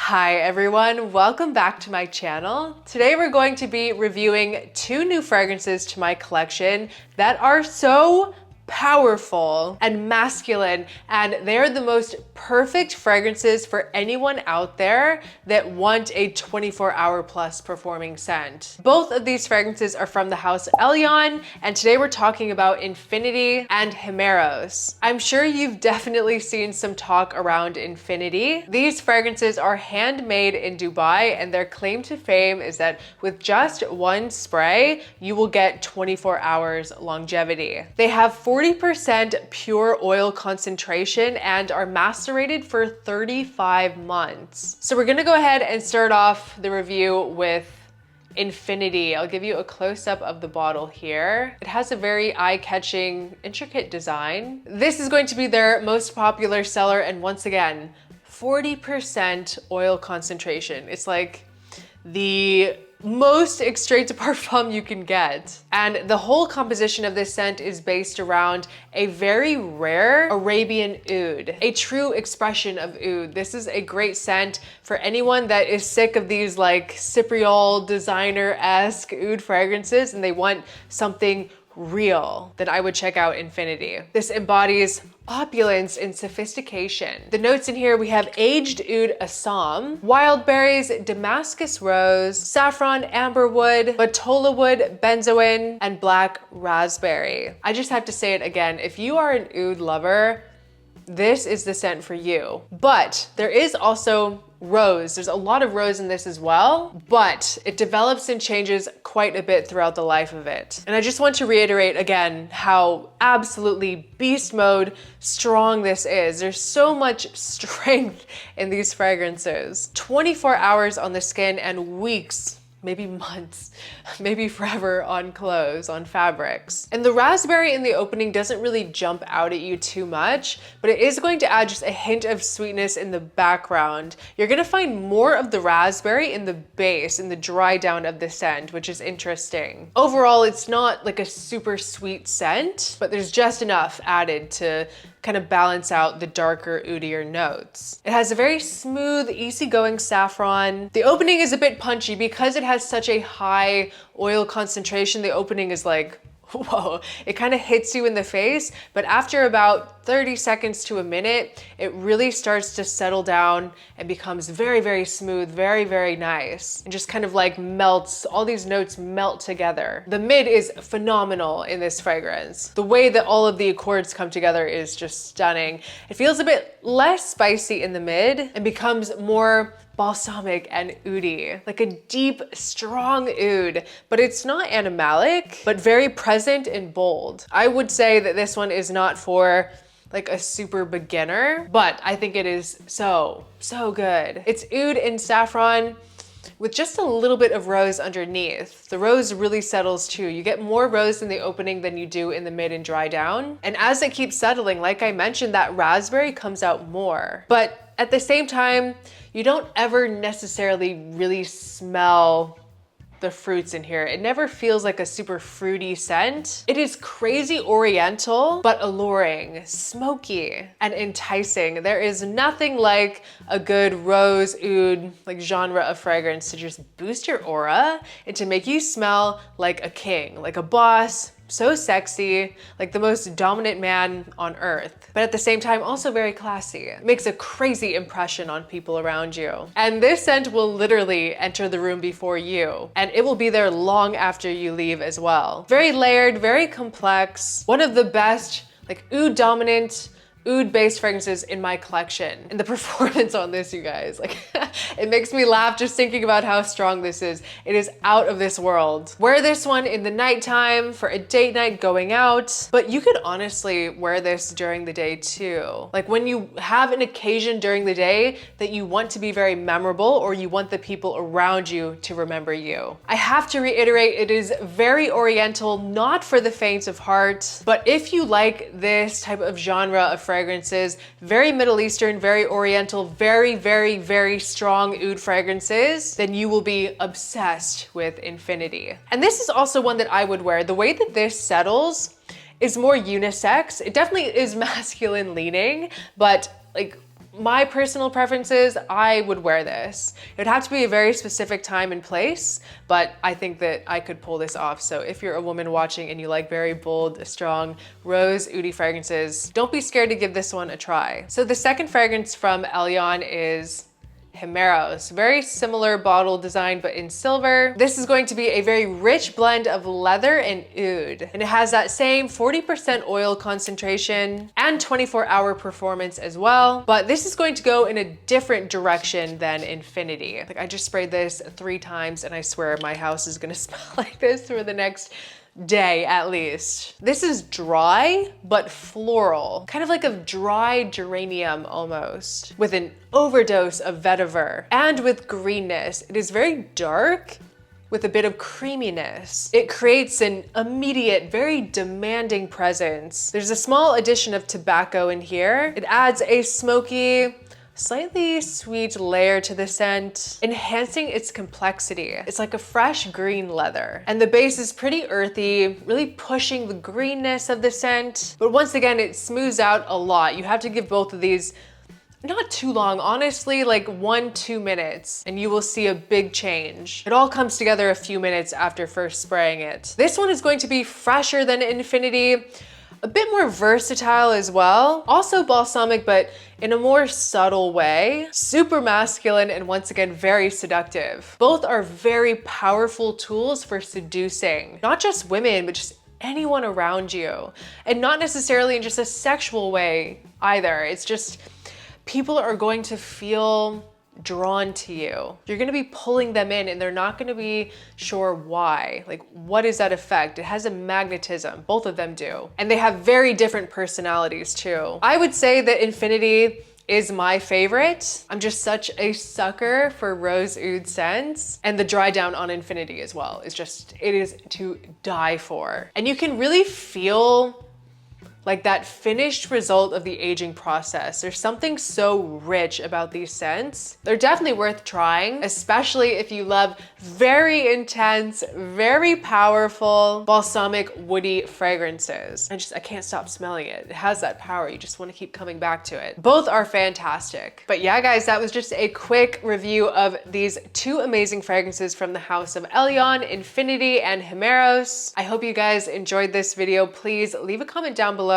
Hi everyone, welcome back to my channel. Today we're going to be reviewing two new fragrances to my collection that are so powerful and masculine, and they're the most perfect fragrances for anyone out there that want a 24-hour plus performing scent. Both of these fragrances are from the house Elyon, and today we're talking about Infinity and Himeros. I'm sure you've definitely seen some talk around Infinity. These fragrances are handmade in Dubai, and their claim to fame is that with just one spray, you will get 24 hours longevity. They have 40% pure oil concentration and are macerated for 35 months. So we're gonna go ahead and start off the review with Infinity. I'll give you a close-up of the bottle here. It has a very eye-catching, intricate design. This is going to be their most popular seller, and once again, 40% oil concentration. It's like the most extrait de parfum you can get. And the whole composition of this scent is based around a very rare Arabian oud, a true expression of oud. This is a great scent for anyone that is sick of these like Cypriol designer-esque oud fragrances and they want something real, then I would check out Infinity. This embodies opulence and sophistication. The notes in here, we have aged oud Assam, wild berries, Damascus rose, saffron, amberwood, batola wood, benzoin, and black raspberry. I just have to say it again, if you are an oud lover, this is the scent for you. But there is also rose. There's a lot of rose in this as well, but it develops and changes quite a bit throughout the life of it. And I just want to reiterate again how absolutely beast mode strong this is. There's so much strength in these fragrances. 24 hours on the skin and weeks, maybe months, maybe forever on clothes, on fabrics. And the raspberry in the opening doesn't really jump out at you too much, but it is going to add just a hint of sweetness in the background. You're gonna find more of the raspberry in the base, in the dry down of the scent, which is interesting. Overall, it's not like a super sweet scent, but there's just enough added to kind of balance out the darker, oudier notes. It has a very smooth, easygoing saffron. The opening is a bit punchy because it has such a high oil concentration. The opening is like, whoa, it kind of hits you in the face, but after about 30 seconds to a minute, it really starts to settle down and becomes very, very smooth, very, very nice, and just kind of like melts, all these notes melt together. The mid is phenomenal in this fragrance. The way that all of the accords come together is just stunning. It feels a bit less spicy in the mid and becomes more balsamic and oudy, like a deep, strong oud, but it's not animalic, but very present and bold. I would say that this one is not for like a super beginner, but I think it is so good. It's oud and saffron with just a little bit of rose underneath. The rose really settles too. You get more rose in the opening than you do in the mid and dry down. And as it keeps settling, like I mentioned, that raspberry comes out more. But at the same time, you don't ever necessarily really smell the fruits in here. It never feels like a super fruity scent. It is crazy oriental, but alluring, smoky, and enticing. There is nothing like a good rose oud like genre of fragrance to just boost your aura and to make you smell like a king, like a boss, so sexy, like the most dominant man on earth, but at the same time also very classy. It makes a crazy impression on people around you. And this scent will literally enter the room before you, and it will be there long after you leave as well. Very layered, very complex, one of the best like oud dominant, oud-based fragrances in my collection. And the performance on this, you guys, like it makes me laugh just thinking about how strong this is. It is out of this world. Wear this one in the nighttime for a date night going out, but you could honestly wear this during the day too. Like when you have an occasion during the day that you want to be very memorable or you want the people around you to remember you. I have to reiterate, it is very oriental, not for the faint of heart, but if you like this type of genre of fragrances, very Middle Eastern, very Oriental, very, very, very strong oud fragrances, then you will be obsessed with Infinity. And this is also one that I would wear. The way that this settles is more unisex. It definitely is masculine leaning, but like my personal preferences, I would wear this. It would have to be a very specific time and place, but I think that I could pull this off. So if you're a woman watching and you like very bold, strong, rose, oudy fragrances, don't be scared to give this one a try. So the second fragrance from Elyon is Himeros. Very similar bottle design, but in silver. This is going to be a very rich blend of leather and oud. And it has that same 40% oil concentration and 24-hour performance as well. But this is going to go in a different direction than Infinity. Like, I just sprayed this 3 times and I swear my house is gonna smell like this for the next day at least. This is dry but floral, kind of like a dry geranium almost, with an overdose of vetiver and with greenness. It is very dark with a bit of creaminess. It creates an immediate, very demanding presence. There's a small addition of tobacco in here. It adds a smoky, slightly sweet layer to the scent, enhancing its complexity. It's like a fresh green leather. And the base is pretty earthy, really pushing the greenness of the scent. But once again, it smooths out a lot. You have to give both of these not too long, honestly, like 1-2 minutes, and you will see a big change. It all comes together a few minutes after first spraying it. This one is going to be fresher than Infinity, a bit more versatile as well. Also balsamic, but in a more subtle way. Super masculine and once again, very seductive. Both are very powerful tools for seducing, not just women, but just anyone around you. And not necessarily in just a sexual way either. It's just, people are going to feel drawn to you. You're gonna be pulling them in and they're not gonna be sure why. Like, what is that effect? It has a magnetism, both of them do. And they have very different personalities too. I would say that Infinity is my favorite. I'm just such a sucker for rose oud scents, and the dry down on Infinity as well is just, it is to die for. And you can really feel like that finished result of the aging process. There's something so rich about these scents. They're definitely worth trying, especially if you love very intense, very powerful, balsamic, woody fragrances. I can't stop smelling it. It has that power. You just want to keep coming back to it. Both are fantastic. But yeah, guys, that was just a quick review of these 2 amazing fragrances from the house of Elyon, Infinity and Himeros. I hope you guys enjoyed this video. Please leave a comment down below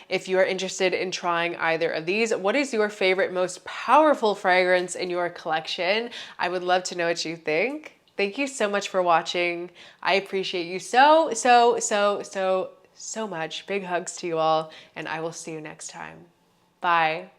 if you are interested in trying either of these. What is your favorite, most powerful fragrance in your collection? I would love to know what you think. Thank you so much for watching. I appreciate you so much. Big hugs to you all, and I will see you next time. Bye.